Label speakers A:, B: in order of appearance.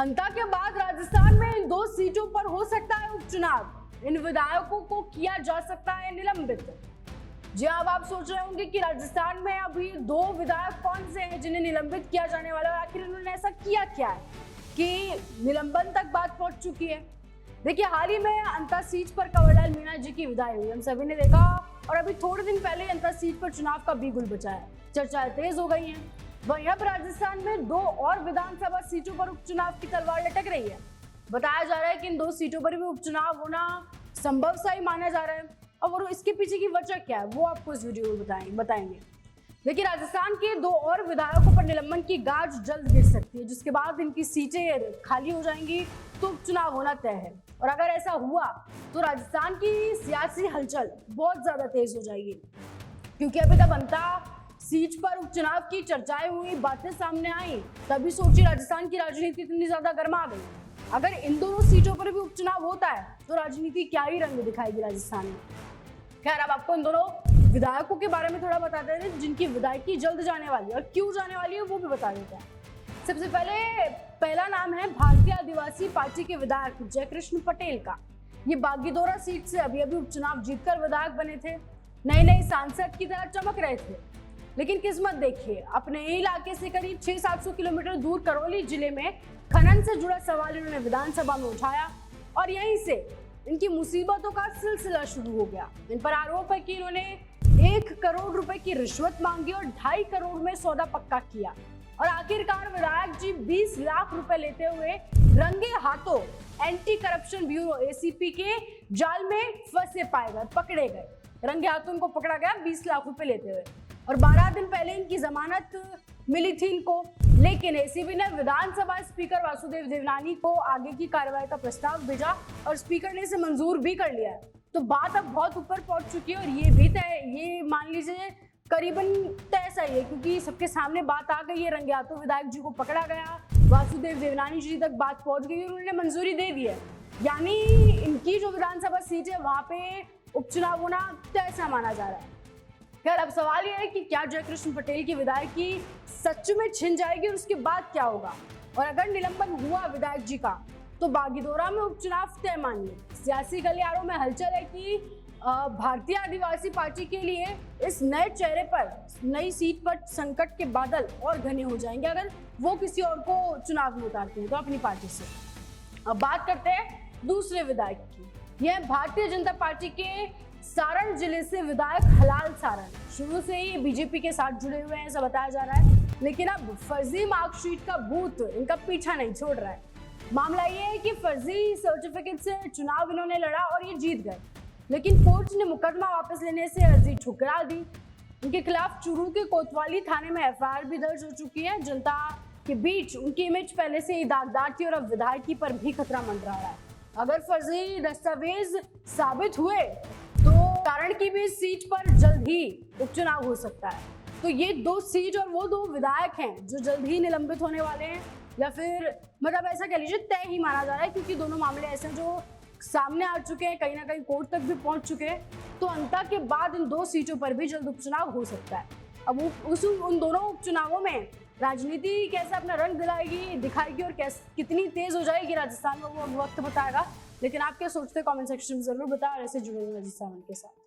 A: अंता के बाद राजस्थान में इन 2 सीटों पर हो सकता है उपचुनाव। इन विधायकों को किया जा सकता है निलंबित। जी अब आप सोच रहे होंगे कि राजस्थान में अभी 2 विधायक कौन से हैं जिन्हें निलंबित किया जाने वाला है, आखिर इन्होंने ऐसा किया क्या है कि निलंबन तक बात पहुंच चुकी है। देखिए, हाल ही में अंता सीट पर कंवरलाल मीणा जी की विदाई हुई, हम सभी ने देखा, और अभी थोड़े दिन पहले अंता सीट पर चुनाव का बिगुल बचा है। चर्चाएं तेज हो गई हैं। वहीं अब राजस्थान में 2 और विधानसभा सीटों पर उपचुनाव की तलवार लटक रही है। बताया जा रहा है कि इन 2 सीटों पर भी उपचुनाव होना संभव सा ही माना जा रहा है, और इसके पीछे की वजह क्या है वो आपको इस वीडियो में बताएंगे। देखिए, राजस्थान के 2 और विधायकों पर निलंबन की गाज जल्द गिर सकती है, जिसके बाद इनकी सीटें खाली हो जाएंगी तो उपचुनाव होना तय है। और अगर ऐसा हुआ तो राजस्थान की सियासी हलचल बहुत ज्यादा तेज हो जाएगी, क्योंकि अभी तक अंता सीट पर उपचुनाव की चर्चाएं हुई, बातें सामने आई, तभी सोची राजस्थान की राजनीति इतनी ज्यादा गर्मा गई। अगर इन दोनों सीटों पर भी उपचुनाव होता है तो राजनीति क्या ही रंग दिखाएगी राजस्थान में। खैर, अब आपको इन दोनों विधायकों के बारे में थोड़ा बता देते हैं, जिनकी विधायकी जल्द जाने वाली है और क्यों जाने वाली है वो भी बता देते हैं। सबसे पहला नाम है भारतीय आदिवासी पार्टी के विधायक जयकृष्ण पटेल का। ये बागीदोरा सीट से अभी उपचुनाव जीतकर विधायक बने थे। नए सांसद की तरह चमक रहे थे, लेकिन किस्मत देखिए, अपने इलाके से करीब 600-700 किलोमीटर दूर करौली जिले में खनन से जुड़ा सवाल इन्होंने विधानसभा में उठाया, और यहीं से इनकी मुसीबतों का सिलसिला शुरू हो गया। इन पर आरोप है कि इन्होंने 1 करोड़ रुपए की रिश्वत मांगी और 2.5 करोड़ में सौदा पक्का किया, और आखिरकार विधायक जी 20 लाख रुपए लेते हुए रंगे हाथों एंटी करप्शन ब्यूरो ACP के जाल में फंसे पाए गए, पकड़े गए। रंगे हाथों इनको पकड़ा गया 20 लाख रुपए लेते हुए, और 12 दिन पहले इनकी जमानत मिली थी इनको। लेकिन ACP ने विधानसभा स्पीकर वासुदेव देवनानी को आगे की कार्रवाई का प्रस्ताव भेजा, और स्पीकर ने इसे मंजूर भी कर लिया है। तो बात अब बहुत ऊपर पहुंच चुकी है, और ये मान लीजिए करीबन तय सही है, क्योंकि सबके सामने बात आ गई है। रंगे हाथों विधायक जी को पकड़ा गया, वासुदेव देवनानी जी तक बात पहुंच गई, उन्होंने मंजूरी दे दी है। यानी इनकी जो विधानसभा सीट है वहां पे उपचुनाव होना तय सा माना जा रहा है। खैर, अब सवाल यह है कि क्या जयकृष्ण पटेल की विधायकी सच में छिन जाएगी और उसके बाद क्या होगा। और अगर निलंबन हुआ विधायक जी का तो बागीदोरा में उपचुनाव तय मानिए। सियासी गलियारों में हलचल है कि भारतीय आदिवासी पार्टी के लिए इस नए चेहरे पर, नई सीट पर संकट के बादल और घने हो जाएंगे अगर वो किसी और को चुनाव में उतारते हैं तो अपनी पार्टी से। अब बात करते हैं दूसरे विधायक की। यह भारतीय जनता पार्टी के सारण जिले से विधायक हलाल सारण। शुरू से ही बीजेपी के साथ जुड़े हुए हैं ऐसा बताया जा रहा है, लेकिन अब फर्जी मार्कशीट का भूत इनका पीछा नहीं छोड़ रहा है। मामला ये है कि फर्जी सर्टिफिकेट से चुनाव इन्होंने लड़ा और ये जीत गए, लेकिन कोर्ट ने मुकदमा वापस लेने से अर्जी ठुकरा दी। उनके खिलाफ चूरू के कोतवाली थाने में FIR भी दर्ज हो चुकी है। जनता के बीच उनकी इमेज पहले से ही दागदार थी और अब विधायकी पर भी खतरा मंडरा रहा है। अगर फर्जी दस्तावेज साबित हुए तो सारण की भी सीट पर जल्द ही उपचुनाव हो सकता है। तो ये 2 सीट और वो 2 विधायक हैं जो जल्द ही निलंबित होने वाले हैं, या फिर मतलब ऐसा कह लीजिए तय ही माना जा रहा है, क्योंकि दोनों मामले ऐसे हैं जो सामने आ चुके हैं, कहीं ना कहीं कोर्ट तक भी पहुंच चुके हैं। तो अंता के बाद इन 2 सीटों पर भी जल्द उपचुनाव हो सकता है। अब उन दोनों उपचुनावों में राजनीति कैसे अपना रंग दिखाएगी और कितनी तेज हो जाएगी राजस्थान में, वो वक्त बताएगा। लेकिन आप क्या सोचते हैं कमेंट सेक्शन में जरूर बताएं, और ऐसे जुड़े रहिए राजस्थान के साथ।